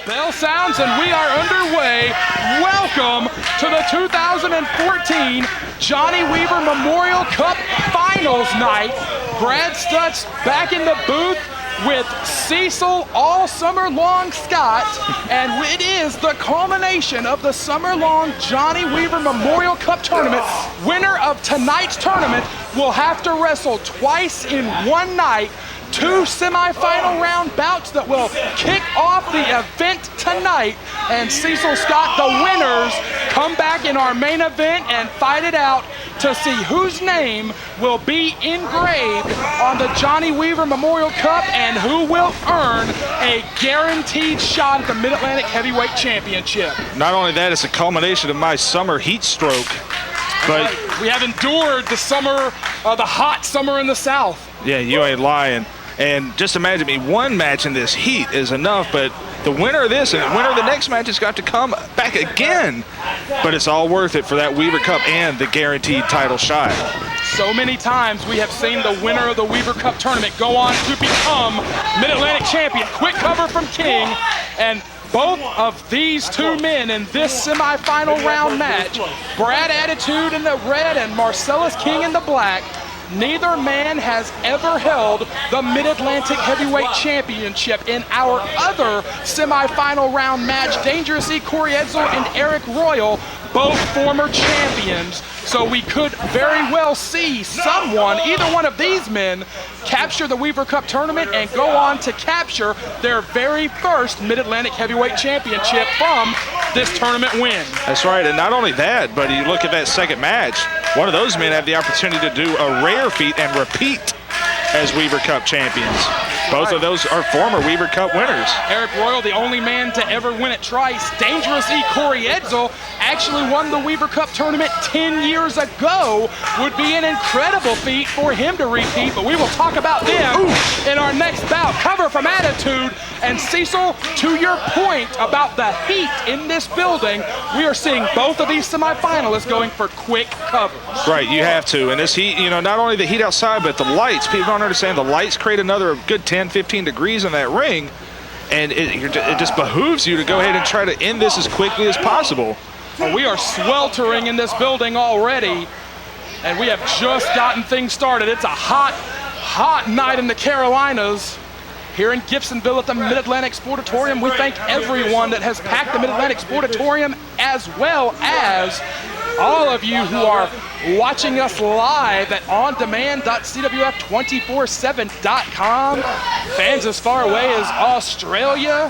Bell sounds and we are underway. Welcome to the 2014 Johnny Weaver Memorial Cup Finals night. Brad Stutts back in the booth with Cecil all summer long Scott, and it is the culmination of the summer long Johnny Weaver Memorial Cup tournament. Winner of tonight's tournament will have to wrestle twice in one night. Two semifinal round bouts that will kick off the event tonight, and Cecil Scott, the winners, come back in our main event and fight it out to see whose name will be engraved on the Johnny Weaver Memorial Cup and who will earn a guaranteed shot at the Mid-Atlantic Heavyweight Championship. Not only that, it's a culmination of my summer heat stroke. But we have endured the summer, the hot summer in the South. Yeah, you ain't lying. And just imagine me, one match in this heat is enough, but the winner of this and the winner of the next match has got to come back again. But it's all worth it for that Weaver Cup and the guaranteed title shot. So many times we have seen the winner of the Weaver Cup tournament go on to become Mid-Atlantic champion. Quick cover from King, and both of these two men in this semifinal round match, Brad Attitude in the red and Marcellus King in the black, neither man has ever held the Mid-Atlantic Heavyweight Championship. In our other semifinal round match, Dangerous E. Corietzel and Arik Royal, both former champions. So we could very well see someone, either one of these men, capture the Weaver Cup tournament and go on to capture their very first Mid-Atlantic Heavyweight Championship from this tournament win. That's right, and not only that, but you look at that second match, one of those men had the opportunity to do a rare feat and repeat as Weaver Cup champions. Both of those are former Weaver Cup winners. Arik Royal, the only man to ever win it twice. Dangerous E. Corietzel actually won the Weaver Cup tournament 10 years ago. Would be an incredible feat for him to repeat, but we will talk about them in our next bout. Cover from Attitude. And Cecil, to your point about the heat in this building, we are seeing both of these semifinalists going for quick covers. Right, you have to. And this heat, you know, not only the heat outside, but the lights. People don't understand the lights create another good 10, 15 degrees in that ring. And it just behooves you to go ahead and try to end this as quickly as possible. Well, we are sweltering in this building already, and we have just gotten things started. It's a hot, hot night in the Carolinas. Here in Gibsonville at the Mid-Atlantic Sportatorium, we thank everyone that has packed the Mid-Atlantic Sportatorium, as well as all of you who are watching us live at ondemand.cwf247.com. Fans as far away as Australia,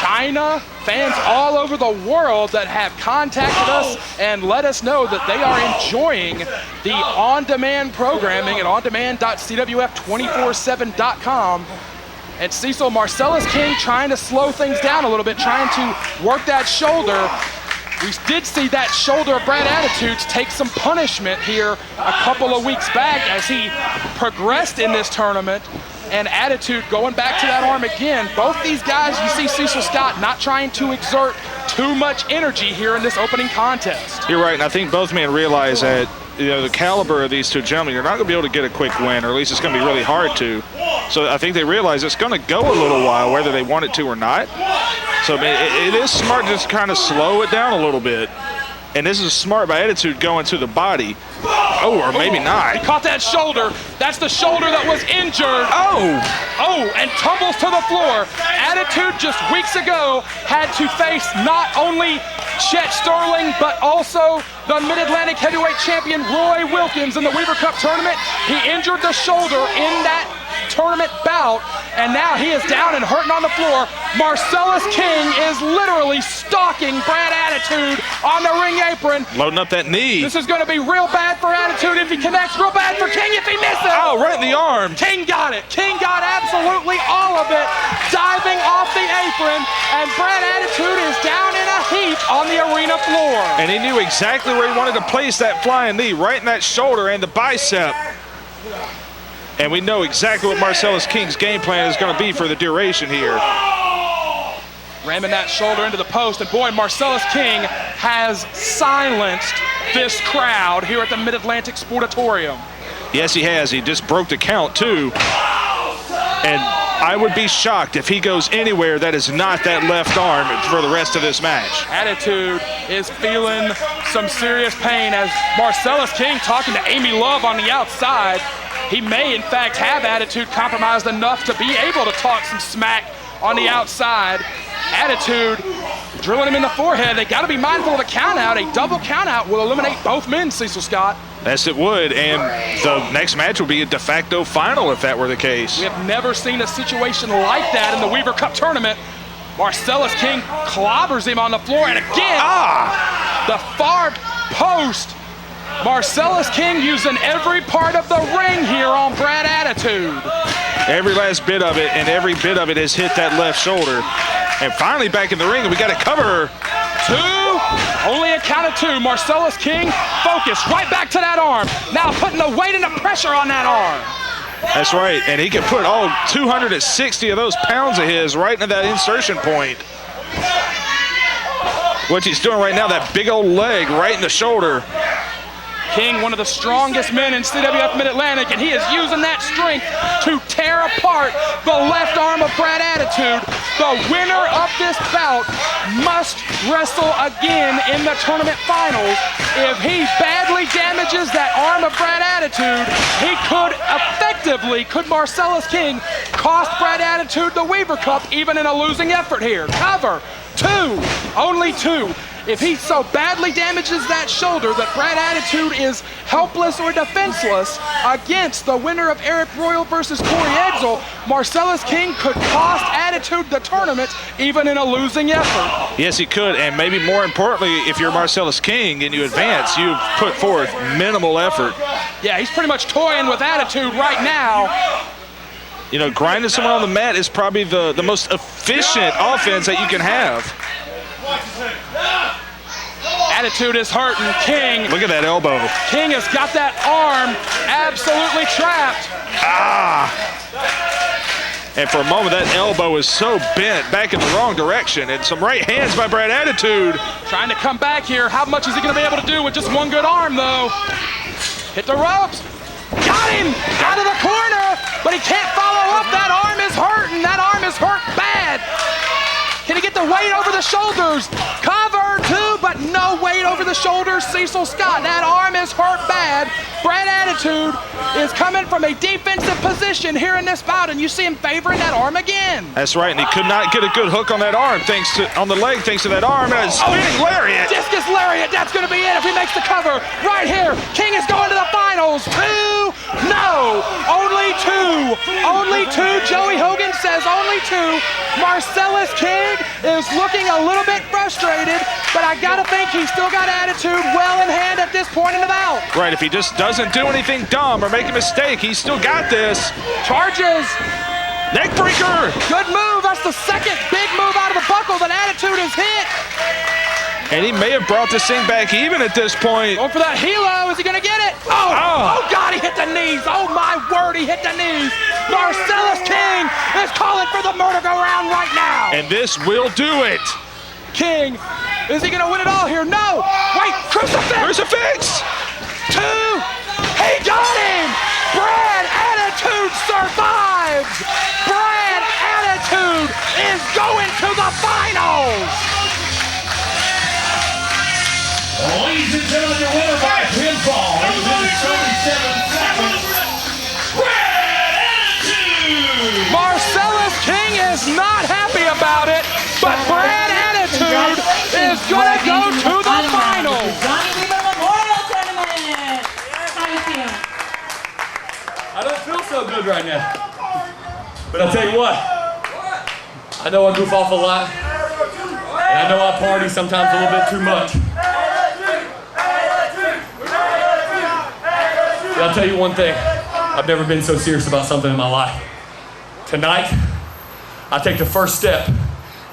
China, fans all over the world that have contacted us and let us know that they are enjoying the on-demand programming at ondemand.cwf247.com. And Cecil, Marcellus King trying to slow things down a little bit, trying to work that shoulder. We did see that shoulder of Brad Attitudes take some punishment here a couple of weeks back as he progressed in this tournament. And Attitude going back to that arm again. Both these guys, you see Cecil Scott not trying to exert too much energy here in this opening contest. You're right, and I think both men realize that, you know, the caliber of these two gentlemen, you're not going to be able to get a quick win, or at least it's going to be really hard to. So I think they realize it's going to go a little while, whether they want it to or not. So I mean, it is smart to just kind of slow it down a little bit. And this is smart by Attitude going to the body. Oh, or maybe not. He caught that shoulder. That's the shoulder that was injured. Oh, and tumbles to the floor. Attitude just weeks ago had to face not only Chet Sterling, but also the Mid-Atlantic Heavyweight Champion Roy Wilkins in the Weaver Cup tournament. He injured the shoulder in that tournament bout, and now he is down and hurting on the floor. Marcellus King is literally stalking Brad Attitude on the ring apron. Loading up that knee. This is going to be real bad for Attitude if he connects, real bad for King if he misses. Oh, right in the arm. King got it. King got absolutely all of it, diving off the apron, and Brad Attitude is down in a heap on the arena floor. And he knew exactly where he wanted to place that flying knee, right in that shoulder and the bicep. And we know exactly what Marcellus King's game plan is going to be for the duration here. Ramming that shoulder into the post, and boy, Marcellus King has silenced this crowd here at the Mid-Atlantic Sportatorium. Yes, he has. He just broke the count, too. And I would be shocked if he goes anywhere that is not that left arm for the rest of this match. Attitude is feeling some serious pain as Marcellus King talking to Amy Love on the outside. He may, in fact, have Attitude compromised enough to be able to talk some smack on the outside. Attitude drilling him in the forehead. They got to be mindful of a count out. A double count out will eliminate both men, Cecil Scott. Yes, it would, and the next match will be a de facto final if that were the case. We have never seen a situation like that in the Weaver Cup tournament. Marcellus King clobbers him on the floor, and again, the far post. Marcellus King using every part of the ring here on Brad Attitude. Every last bit of it, and every bit of it has hit that left shoulder. And finally back in the ring, and we got to cover. Only a count of two. Marcellus King focused right back to that arm. Now putting the weight and the pressure on that arm. That's right, and he can put all 260 of those pounds of his right into that insertion point. What he's doing right now, that big old leg right in the shoulder. King, one of the strongest men in CWF Mid-Atlantic, and he is using that strength to tear apart the left arm of Brad Attitude. The winner of this bout must wrestle again in the tournament finals. If he badly damages that arm of Brad Attitude, he could Marcellus King cost Brad Attitude the Weaver Cup even in a losing effort here. Cover, only two. If he so badly damages that shoulder that Brad Attitude is helpless or defenseless against the winner of Arik Royal versus Corey Edsel, Marcellus King could cost Attitude the tournament even in a losing effort. Yes, he could, and maybe more importantly, if you're Marcellus King and you advance, you put forth minimal effort. Yeah, he's pretty much toying with Attitude right now. You know, grinding someone on the mat is probably the most efficient offense that you can have. Attitude is hurting. King. Look at that elbow. King has got that arm absolutely trapped. And for a moment, that elbow is so bent back in the wrong direction. And some right hands by Brad Attitude. Trying to come back here. How much is he going to be able to do with just one good arm, though? Hit the ropes. Got him out of the corner, but he can't follow up. That arm is hurting. That arm is hurt bad. Can he get the weight over the shoulders? Cover, two, but no weight over the shoulders. Cecil Scott, that arm is hurt bad. Brad Attitude is coming from a defensive position here in this bout, and you see him favoring that arm again. That's right, and he could not get a good hook on that arm, on the leg, thanks to that arm, and a spinning lariat. Discus lariat, that's gonna be it if he makes the cover. Right here, King is going to the finals. Only two. Joey Hogan says only two. Marcellus King is looking a little bit frustrated, but I gotta think he's still got Attitude well in hand at this point in the bout. Right, if he just doesn't do anything dumb or make a mistake, he's still got this. Charges. Neck breaker. Good move. That's the second big move out of the buckle that Attitude has hit. And he may have brought this thing back even at this point. Going for that helo. Is he going to get it? Oh, God, he hit the knees. Oh, my word, he hit the knees. Marcellus King is calling for the merry-go-round right now. And this will do it. King, is he going to win it all here? No. Wait, crucifix. Two. He got him. Brad Attitude survives. Brad Attitude is going to the finals. Ladies and gentlemen, your winner by pinfall within 37 seconds, Brad Attitude! Marcellus King is not happy about it, but Brad Attitude is going to go to the finals. Donnie Weaver Memorial Tournament. How you feeling? I don't feel so good right now. But I'll tell you what, I know I goof off a lot, and I know I party sometimes a little bit too much. But I'll tell you one thing, I've never been so serious about something in my life. Tonight, I take the first step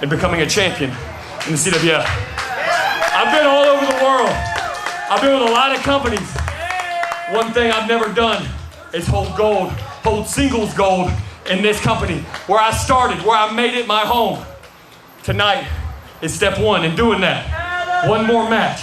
in becoming a champion in the CWF. I've been all over the world. I've been with a lot of companies. One thing I've never done is hold singles gold in this company, where I started, where I made it my home. Tonight is step one in doing that. One more match.